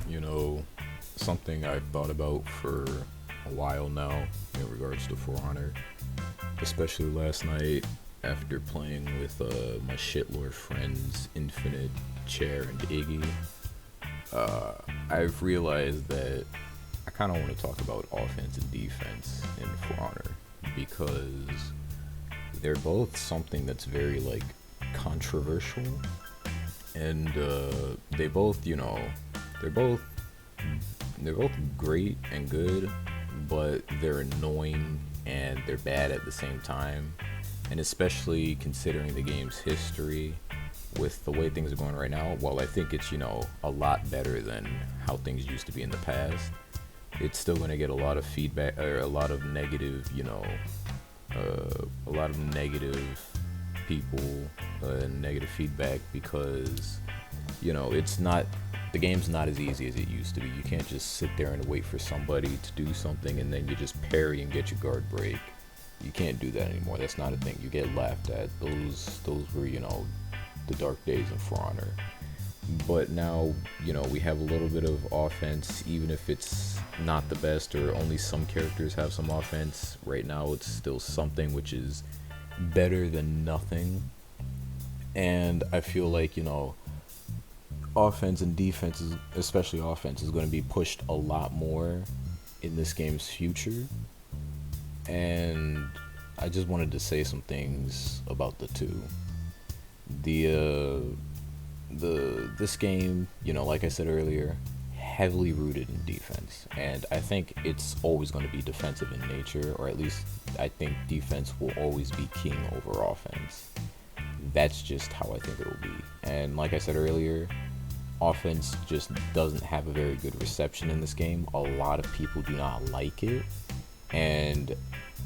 You know, something I've thought about for a while now in regards to For Honor, especially last night after playing with my shitlord friends Infinite, Chair, and Iggy. Uh, I've realized that I kind of want to talk about offense and defense in For Honor because they're both something that's very like controversial, and they both, they're both they're both great and good, but they're annoying and they're bad at the same time. And especially considering the game's history with the way things are going right now, while I think it's, a lot better than how things used to be in the past, it's still going to get a lot of feedback or a lot of negative, a lot of negative people, negative feedback because, it's not the game's not as easy as it used to be. You can't just sit there and wait for somebody to do something and then you just parry and get your guard break. You can't do that anymore. That's not a thing. You get laughed at. Those were, the dark days of For Honor. But now, we have a little bit of offense, even if it's not the best or only some characters have some offense. Right now, it's still something which is better than nothing. And I feel like, offense and defense, especially offense, is going to be pushed a lot more in this game's future. And I just wanted to say some things about the two. This game, like I said earlier, heavily rooted in defense, and I think it's always going to be defensive in nature, or at least I think defense will always be king over offense. That's just how I think it'll be. And like I said earlier, offense just doesn't have a very good reception in this game. A lot of people do not like it, and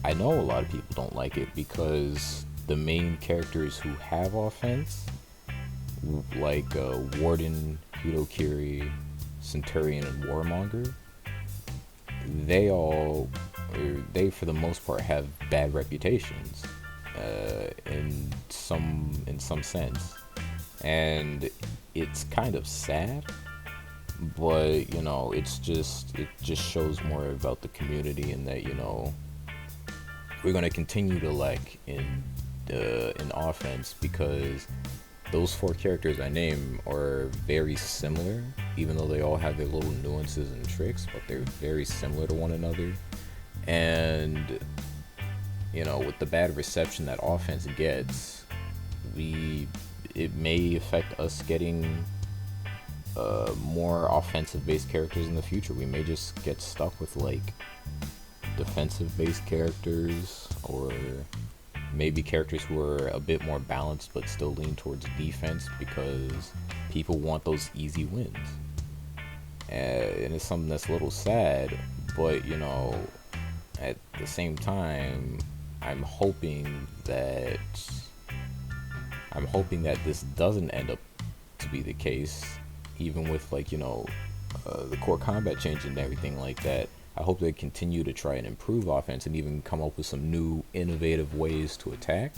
I know a lot of people don't like it because the main characters who have offense, like Warden, Hidokiri, Centurion, and Warmonger, they for the most part have bad reputations, in some sense, and it's kind of sad. But it just shows more about the community, and that we're gonna continue to lack in offense because those four characters I name are very similar, even though they all have their little nuances and tricks, but they're very similar to one another. And with the bad reception that offense gets, it may affect us getting more offensive based characters in the future. We may just get stuck with like defensive based characters, or maybe characters who are a bit more balanced but still lean towards defense because people want those easy wins. And it's something that's a little sad, but at the same time, I'm hoping that this doesn't end up to be the case, even with the core combat change and everything like that. I hope they continue to try and improve offense and even come up with some new innovative ways to attack,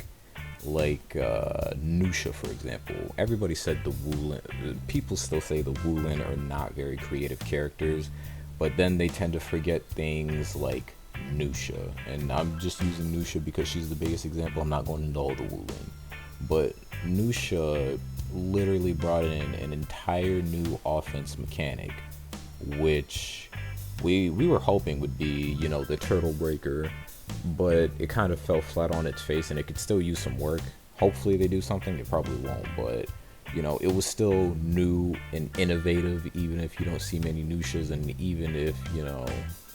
like Nusha, for example. Everybody said the Wulin, people still say the Wulin are not very creative characters, but then they tend to forget things like Nusha. And I'm just using Nusha because she's the biggest example. I'm not going into all the Wulin. But Nusha literally brought in an entire new offense mechanic, which we were hoping would be, the turtle breaker, but it kind of fell flat on its face, and it could still use some work. Hopefully they do something. It probably won't, but it was still new and innovative, even if you don't see many Nushas, and even if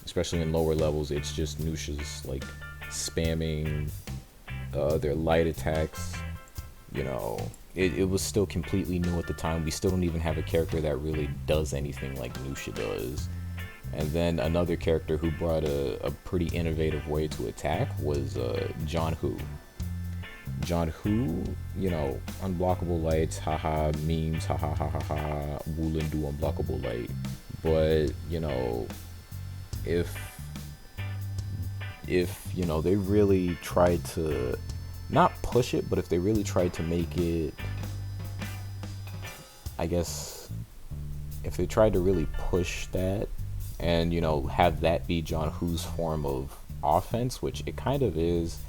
especially in lower levels, it's just Nushas like spamming their light attacks. It was still completely new at the time. We still don't even have a character that really does anything like Nusha does. And then another character who brought a pretty innovative way to attack was John Hu. John Hu, unblockable lights, haha, memes, haha, ha ha ha, Wulin do unblockable light. But, if they really tried to not push it, but if they really tried to make it, I guess, if they tried to really push that and, have that be John Woo's form of offense, which it kind of is,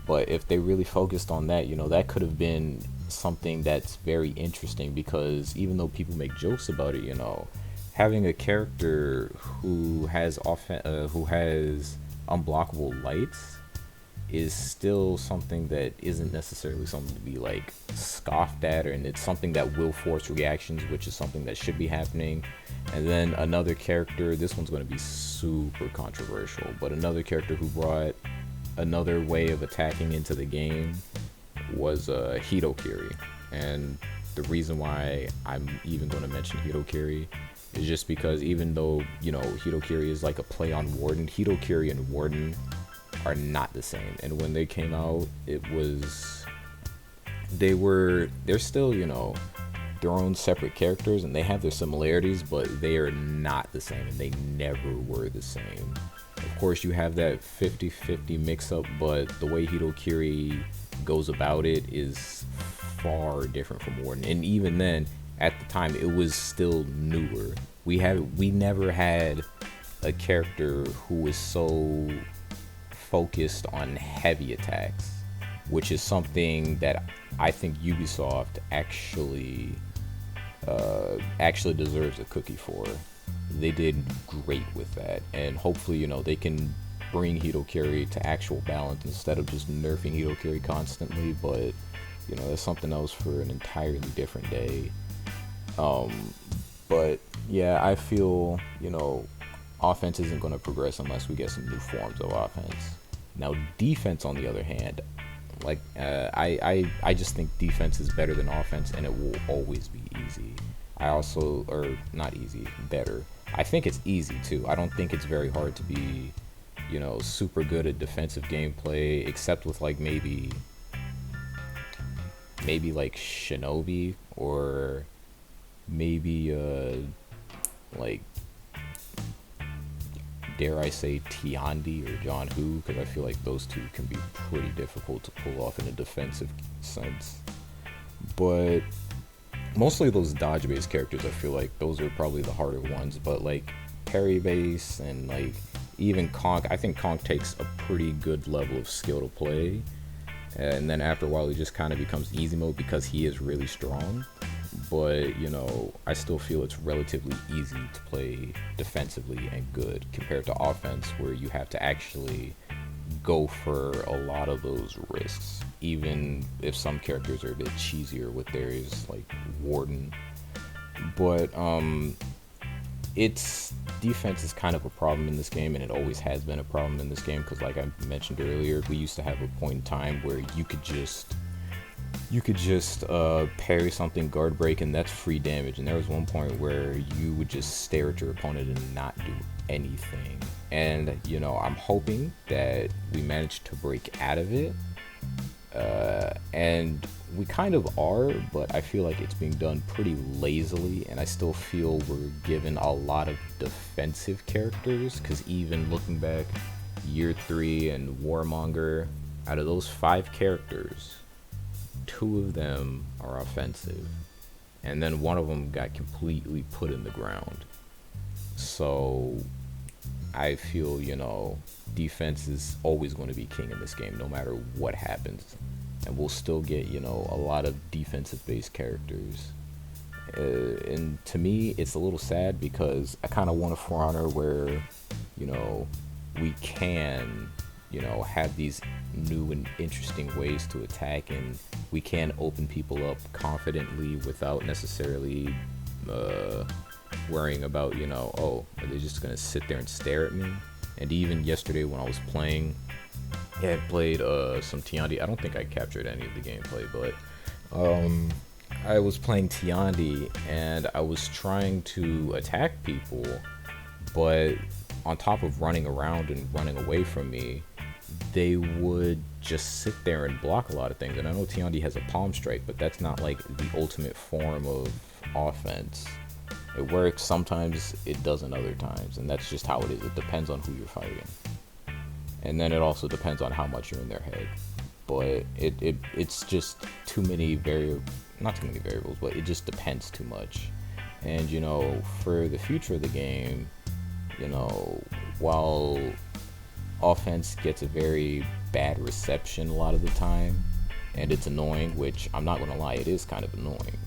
but if they really focused on that, that could have been something that's very interesting, because even though people make jokes about it, having a character who has who has unblockable lights is still something that isn't necessarily something to be like scoffed at, and it's something that will force reactions, which is something that should be happening. And then another character, this one's going to be super controversial, but another character who brought another way of attacking into the game was Hitokiri. And the reason why I'm even going to mention Hitokiri is just because even though, Hitokiri is like a play on Warden, Hitokiri and Warden are not the same. And when they came out, they're still, their own separate characters, and they have their similarities, but they are not the same, and they never were the same. Of course, you have that 50-50 mix-up, but the way Hitokiri goes about it is far different from Warden. And even then, at the time, it was still newer. We never had a character who was so focused on heavy attacks, which is something that I think Ubisoft actually deserves a cookie for. They did great with that, and hopefully, they can bring Hitokiri to actual balance instead of just nerfing Hitokiri constantly. But that's something else for an entirely different day. But yeah, I feel offense isn't going to progress unless we get some new forms of offense. Now, defense, on the other hand, I just think defense is better than offense, and it will always be easy. Not easy, better. I think it's easy too. I don't think it's very hard to be, super good at defensive gameplay, except with maybe like Shinobi, or maybe dare I say Tiandi or John Woo, because I feel like those two can be pretty difficult to pull off in a defensive sense. But mostly those dodge-based characters, I feel like those are probably the harder ones. But parry-based and even Conk, I think Conk takes a pretty good level of skill to play. And then after a while, it just kind of becomes easy mode because he is really strong. But, I still feel it's relatively easy to play defensively and good compared to offense, where you have to actually go for a lot of those risks, even if some characters are a bit cheesier with theirs, like Warden. But its defense is kind of a problem in this game, and it always has been a problem in this game, because like I mentioned earlier, we used to have a point in time where you could just parry something, guard break, and that's free damage. And there was one point where you would just stare at your opponent and not do anything. And I'm hoping that we managed to break out of it, and we kind of are, but I feel like it's being done pretty lazily, and I still feel we're given a lot of defensive characters, because even looking back, Year 3 and Warmonger, out of those 5 characters, 2 of them are offensive, and then one of them got completely put in the ground. So I feel, defense is always going to be king in this game, no matter what happens. And we'll still get, a lot of defensive-based characters. And to me, it's a little sad, because I kind of want a For Honor where, we can, have these new and interesting ways to attack, and we can open people up confidently without necessarily worrying about, are they just going to sit there and stare at me? And even yesterday when I was playing, I had played some Tiandi. I don't think I captured any of the gameplay, but I was playing Tiandi, and I was trying to attack people, but on top of running around and running away from me, they would just sit there and block a lot of things. And I know Tiandi has a palm strike, but that's not like the ultimate form of offense. It works sometimes, it doesn't other times, and that's just how it is. It depends on who you're fighting, and then it also depends on how much you're in their head. But it's just too many not too many variables, but it just depends too much. And, for the future of the game, while offense gets a very bad reception a lot of the time, and it's annoying, which I'm not going to lie, it is kind of annoying.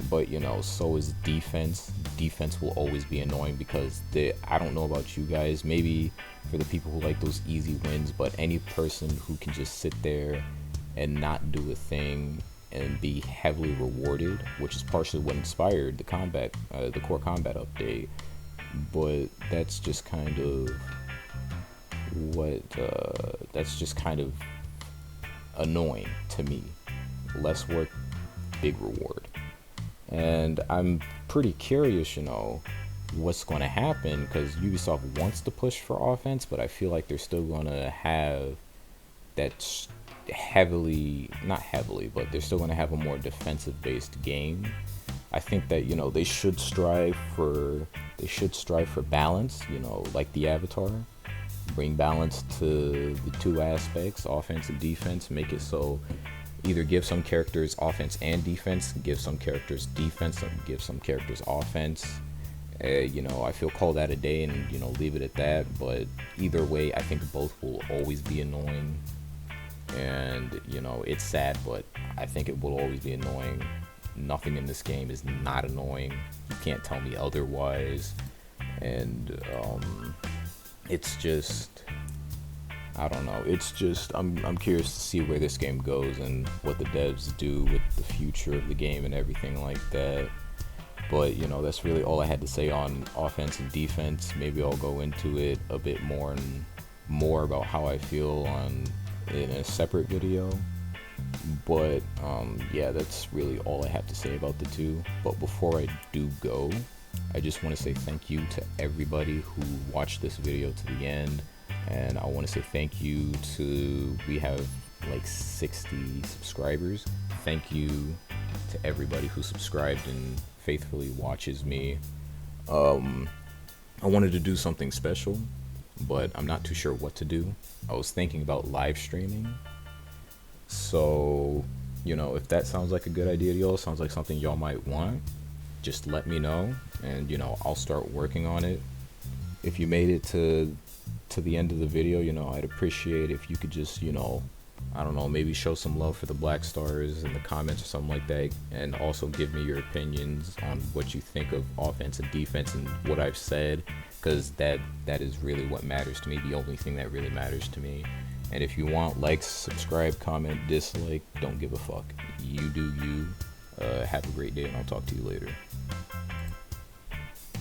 But, so is defense. Defense will always be annoying because I don't know about you guys, maybe for the people who like those easy wins, but any person who can just sit there and not do a thing and be heavily rewarded, which is partially what inspired the core combat update. But that's just kind of annoying to me. Less work, big reward. And I'm pretty curious, what's going to happen, because Ubisoft wants to push for offense, but I feel like they're still going to have that not heavily, but they're still going to have a more defensive based game. I think that, they should strive for balance, like the Avatar. Bring balance to the two aspects, offense and defense, make it so either give some characters offense and defense, give some characters defense, and give some characters offense. I feel call that a day and, leave it at that. But either way, I think both will always be annoying. And, it's sad, but I think it will always be annoying. Nothing in this game is not annoying. You can't tell me otherwise. And, it's just, I don't know. It's just, I'm curious to see where this game goes and what the devs do with the future of the game and everything like that. But, that's really all I had to say on offense and defense. Maybe I'll go into it a bit more and more about how I feel in a separate video. But, yeah, that's really all I have to say about the two. But before I do go, I just want to say thank you to everybody who watched this video to the end. And I want to say thank you we have like 60 subscribers. Thank you to everybody who subscribed and faithfully watches me. I wanted to do something special, but I'm not too sure what to do. I was thinking about live streaming. So, if that sounds like a good idea to y'all, sounds like something y'all might want, just let me know, and I'll start working on it. If you made it to the end of the video, I'd appreciate if you could just, I don't know, maybe show some love for the Black Stars in the comments or something like that, and also give me your opinions on what you think of offense and defense and what I've said, because that is really what matters to me, the only thing that really matters to me. And if you want, like, subscribe, comment, dislike, don't give a fuck. You do you. Have a great day, and I'll talk to you later.